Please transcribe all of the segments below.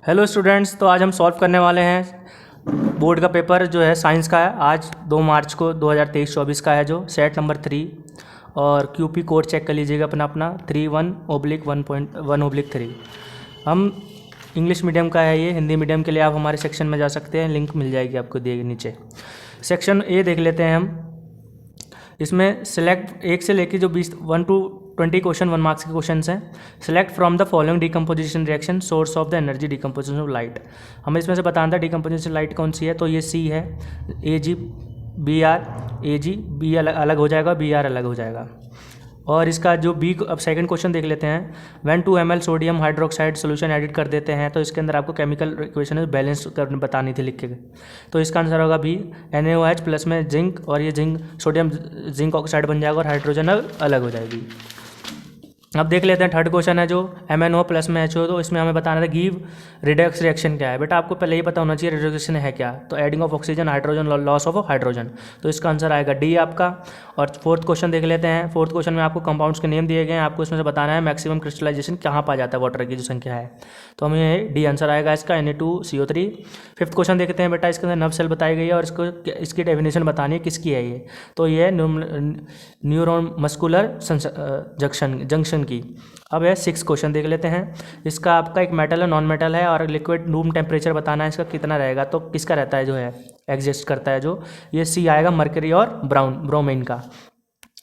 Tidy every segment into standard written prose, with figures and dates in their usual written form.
Hello students, तो आज हम सॉल्व करने वाले हैं बोर्ड का पेपर जो है साइंस का है। आज 2 मार्च को 2023-24 का है, जो सेट नंबर 3 और क्यूपी कोड चेक कर लीजिएगा अपना अपना 31/1.1/3। हम इंग्लिश मीडियम का है ये, हिंदी मीडियम के लिए आप हमारे सेक्शन में जा सकते हैं, लिंक मिल जाएगी आपको दिए नीचे। सेक्शन ए देख लेते हैं हम। इसमें सिलेक्ट 1 से लेके जो 1 to 20 क्वेश्चन 1 मार्क्स के क्वेश्चन हैं। Select from the following decomposition reaction source of the energy decomposition of light. हमें इसमें से बताना था डिकम्पोजिशन लाइट कौन सी है, तो ये सी है, AgBr, Ag अलग हो जाएगा, Br अलग हो जाएगा। और इसका जो बी, अब सेकंड क्वेश्चन देख लेते हैं। When 2 ml sodium hydroxide solution edit कर देते हैं, तो इसके अंदर आपको केमिकल इक्वेशन बैलेंस करने बतानी थी लिख के। तो इसका आंसर होगा बी, NaOH प्लस में जिंक, और ये जिंक सोडियम जिंक ऑक्साइड बन जाएगा और हाइड्रोजन अलग हो जाएगी। अब देख लेते हैं थर्ड क्वेश्चन है जो MnO प्लस में HO, तो इसमें हमें बताना था गिव रिडक्स रिएक्शन क्या है। बेटा आपको पहले ही पता होना चाहिए रिडक्स रिएक्शन है क्या, तो adding of oxygen hydrogen loss of hydrogen, तो इसका आंसर आएगा डी आपका। और फोर्थ क्वेश्चन देख लेते हैं। फोर्थ क्वेश्चन में आपको कंपाउंड्स के नेम दिए गए हैं, आपको इसमें से बताना है मैक्सिमम क्रिस्टलाइजेशन कहाँ पाया जाता है वाटर की जो संख्या है, तो हमें डी आंसर आएगा इसका, Na2CO3। फिफ्थ क्वेश्चन देखते हैं बेटा, इसके अंदर नर्व सेल बताई गई है और इसकी डेफिनेशन बतानी है किसकी है ये, तो ये है न्यूरॉन मस्कुलर जंक्शन की। अब है 6 क्वेश्चन देख लेते हैं। इसका आपका एक मेटल है, नॉन मेटल है, और लिक्विड रूम टेम्परेचर बताना है इसका कितना रहेगा, तो किसका रहता है जो है एग्जिस्ट करता है जो, ये सी आएगा मर्करी और ब्रोमीन का।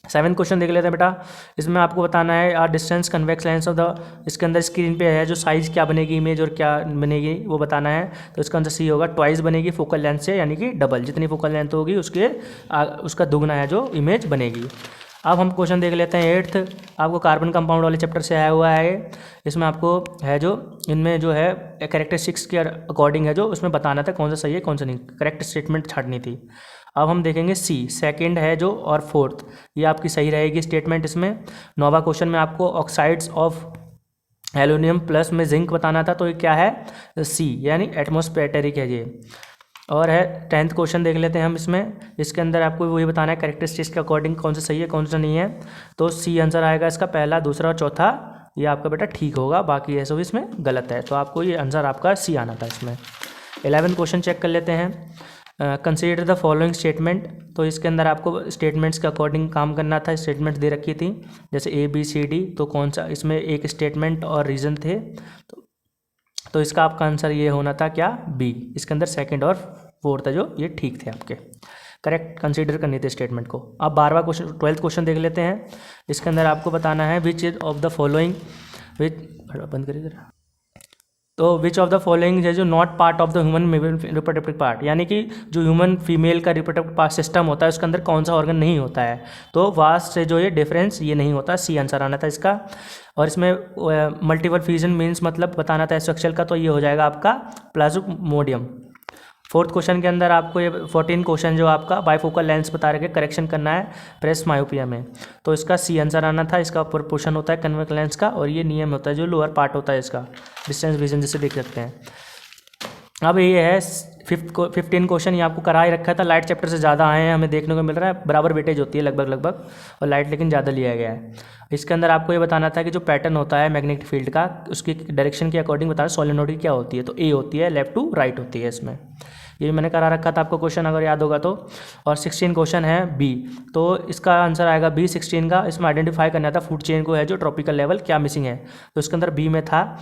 7 क्वेश्चन देख लेते हैं बेटा। इसमें आपको बताना है distance convex lens of the, इसके अंदर स्क्रीन पे है जो साइज़ क्या बनेगी इमेज और क्या बनेगी वो बताना है, तो इसका आंसर सी होगा, ट्वाइस बनेगी फोकल लेंथ से, यानी कि डबल, जितनी फोकल लेंथ होगी उसका दुगना है जो इमेज बनेगी। अब हम क्वेश्चन देख लेते हैं 8th, आपको कार्बन कंपाउंड वाले चैप्टर से आया हुआ है। इसमें आपको है जो इनमें जो है कैरेक्टरिस्टिक्स के अकॉर्डिंग है जो उसमें बताना था कौन सा सही है कौन सा नहीं, करेक्ट स्टेटमेंट छाटनी थी। अब हम देखेंगे सी, सेकंड है जो और फोर्थ, ये आपकी सही रहेगी स्टेटमेंट। इसमें 9वां क्वेश्चन में आपको ऑक्साइड्स ऑफ एल्यूमिनियम प्लस में जिंक बताना था, तो ये क्या है, सी, यानी एटमॉस्फेरिक है ये। और है 10th क्वेश्चन देख लेते हैं हम। इसके अंदर आपको वही बताना है कैरेक्टरिस्टिक्स के अकॉर्डिंग कौन सा सही है कौन सा नहीं है, तो सी आंसर आएगा इसका, पहला दूसरा और चौथा ये आपका बेटा ठीक होगा, बाकी ये सब इसमें गलत है, तो आपको ये आंसर आपका सी आना था इसमें। 11th क्वेश्चन चेक कर लेते हैं। कंसीडर द फॉलोइंग स्टेटमेंट, तो इसके अंदर आपको स्टेटमेंट्स के अकॉर्डिंग काम करना था। स्टेटमेंट्स दे रखी थी जैसे ABCD, तो कौन सा इसमें एक स्टेटमेंट और रीज़न थे, तो इसका आपका आंसर ये होना था क्या, बी। इसके अंदर सेकंड और फोर्थ है जो ये ठीक थे आपके, करेक्ट कंसीडर करनी थी स्टेटमेंट को। अब 12वां क्वेश्चन 12th क्वेश्चन देख लेते हैं। इसके अंदर आपको बताना है विच ऑफ द फॉलोइंग, बंद करिए जरा, तो विच ऑफ द फॉलोइंग है जो not part of the human reproductive part, यानी कि जो ह्यूमन फीमेल का रिप्रोडक्टिव पार्ट सिस्टम होता है उसके अंदर कौन सा ऑर्गन नहीं होता है, तो वास्ट से जो ये डिफरेंस ये नहीं होता, सी आंसर आना था इसका। और इसमें मल्टीपल फ्यूजन मीन्स मतलब बताना था स्ट्रक्चर का, तो ये हो जाएगा आपका प्लाज्मोडियम। फोर्थ क्वेश्चन के अंदर आपको ये 14 क्वेश्चन जो आपका बाइफोकल लेंस बता रहे करेक्शन करना है प्रेस मायोपिया में, तो इसका सी आंसर आना था। इसका प्रोपोर्शन होता है कन्वेक्स लेंस का, और ये नियम होता है जो लोअर पार्ट होता है इसका, डिस्टेंस विजन जिसे देख सकते हैं। अब ये है 15 क्वेश्चन, ये आपको करा ही रखा था, लाइट चैप्टर से ज़्यादा आए हैं हमें देखने को मिल रहा है, बराबर वेटेज होती है लगभग, और लाइट लेकिन ज़्यादा लिया गया है। इसके अंदर आपको ये बताना था कि जो पैटर्न होता है मैग्नेटिक फील्ड का उसकी डायरेक्शन के अकॉर्डिंग बताना, सोलेनोइड की क्या होती है, तो ए होती है, लेफ्ट टू राइट होती है इसमें, ये मैंने करा रखा था आपको क्वेश्चन अगर याद होगा तो। और 16 क्वेश्चन है बी, तो इसका आंसर आएगा बी 16 का। इसमें आइडेंटिफाई करना था फूड चेन को है जो ट्रॉपिकल लेवल क्या मिसिंग है, तो इसके अंदर बी में था,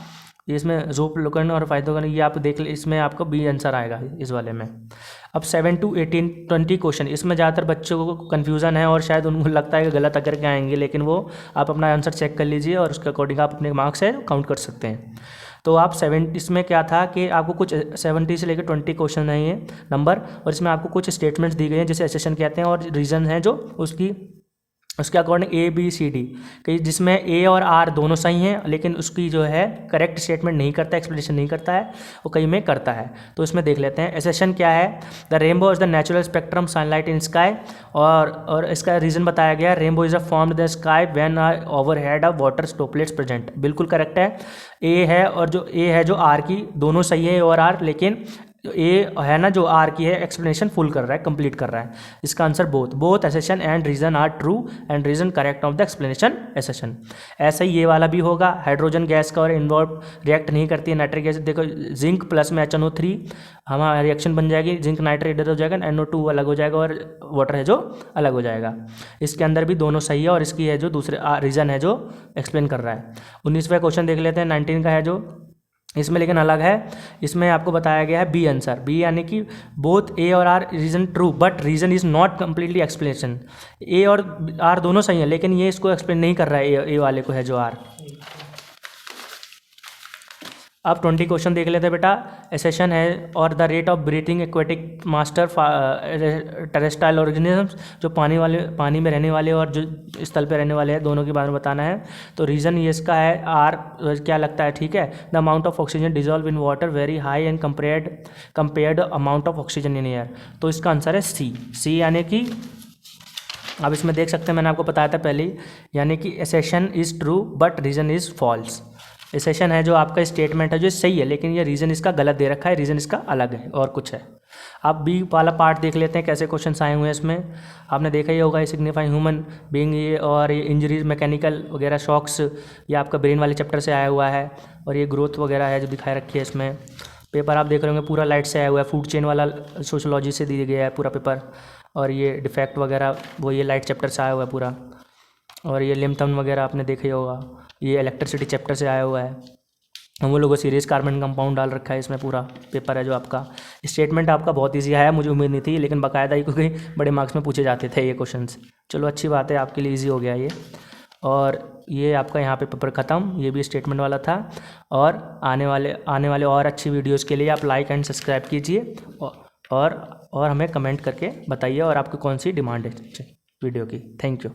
इसमें ज़ूपलुकन और फाइटोकन, ये आप देख ले, इसमें आपको बी आंसर आएगा इस वाले में। अब 7 to 18 20 क्वेश्चन, इसमें ज़्यादातर बच्चों को कन्फ्यूज़न है और शायद उनको लगता है कि गलत अगर के आएंगे, लेकिन वो आप अपना आंसर चेक कर लीजिए और उसके अकॉर्डिंग आप अपने मार्क्स है काउंट कर सकते हैं। तो आप 70 इसमें क्या था कि आपको कुछ 70 से लेकर 20 क्वेश्चन नहीं है नंबर, और इसमें आपको कुछ स्टेटमेंट्स दी गई हैं जिसे एसेशन कहते हैं, और रीज़न है जो उसके अकॉर्डिंग ABCD, कि जिसमें A और R दोनों सही हैं, लेकिन उसकी जो है करेक्ट स्टेटमेंट नहीं करता, एक्सप्लेनेशन नहीं करता है, वो कहीं में करता है। तो इसमें देख लेते हैं एसेशन क्या है, the rainbow is the natural spectrum sunlight in sky, और इसका रीज़न बताया गया है, rainbow is a formed the sky when overhead of water droplets present, बिल्कुल करेक्ट है। A है और जो A है जो R की दोनों सही है, A और R, लेकिन तो ए है ना जो आर की है एक्सप्लेनेशन फुल कर रहा है, कंप्लीट कर रहा है। इसका answer both assertion and reason are true and reason correct of the explanation assertion. ऐसा ही ये वाला भी होगा, हाइड्रोजन गैस का और इन्वॉल्व रिएक्ट नहीं करती है नाइट्रिक एसिड। देखो जिंक प्लस में HNO3 हमारा रिएक्शन बन जाएगी, जिंक नाइट्रेट इधर हो जाएगा, NO2 अलग हो जाएगा और वाटर है जो अलग हो जाएगा। इसके अंदर भी दोनों सही है और इसकी है जो दूसरे रीजन है जो एक्सप्लेन कर रहा है। 19वां क्वेश्चन देख लेते हैं, 19 का है जो, इसमें लेकिन अलग है। इसमें आपको बताया गया है बी आंसर, बी यानी कि बोथ ए और R reason true but reason is not completely explanation. A और आर दोनों सही है लेकिन ये इसको एक्सप्लेन नहीं कर रहा है, ए वाले को है जो आर। अब 20 क्वेश्चन देख लेते हैं बेटा। एसेशन है और the rate of breathing aquatic master terrestrial organisms, जो पानी में रहने वाले और जो स्थल पे रहने वाले हैं दोनों के बारे में बताना है। तो रीज़न ये इसका है आर, क्या लगता है, ठीक है। The amount of oxygen dissolve in water very high and compared amount of oxygen in air. तो इसका आंसर है सी यानी कि अब इसमें देख सकते हैं मैंने आपको बताया था पहले ही, यानी कि assertion is true but reason is false. Assertion है जो आपका स्टेटमेंट है जो सही है लेकिन ये रीज़न इसका गलत दे रखा है, रीज़न इसका अलग है और कुछ है। अब बी वाला पार्ट देख लेते हैं कैसे क्वेश्चन आए हुए हैं इसमें। आपने देखा ही होगा, ये सिग्निफाइंग ह्यूमन बीइंग ये और ये इंजरीज मैकेनिकल वगैरह शॉक्स, ये आपका ब्रेन वाले चैप्टर से आया हुआ है। और ये ग्रोथ वगैरह है जो दिखाई रखी है इसमें। पेपर आप देख रहे होंगे पूरा लाइट से आया हुआ है, फूड चेन वाला सोशोलॉजी से दिया गया है पूरा पेपर। और ये डिफेक्ट वगैरह वो ये लाइट चैप्टर से आया हुआ है पूरा। और ये लिम्थम वगैरह आपने देखा ही होगा, ये इलेक्ट्रिसिटी चैप्टर से आया हुआ है। हम लोगों को सीरीज कार्बन कंपाउंड डाल रखा है इसमें पूरा पेपर है जो आपका। स्टेटमेंट आपका बहुत इजी आया, मुझे उम्मीद नहीं थी लेकिन बाकायदा ही क्योंकि बड़े मार्क्स में पूछे जाते थे ये क्वेश्चंस। चलो अच्छी बात है, आपके लिए इजी हो गया ये। और ये आपका यहाँ पे पेपर ख़त्म, ये भी स्टेटमेंट वाला था। और आने वाले और अच्छी वीडियोज़ के लिए आप लाइक एंड सब्सक्राइब कीजिए और हमें कमेंट करके बताइए और आपकी कौन सी डिमांड है वीडियो की। Thank you.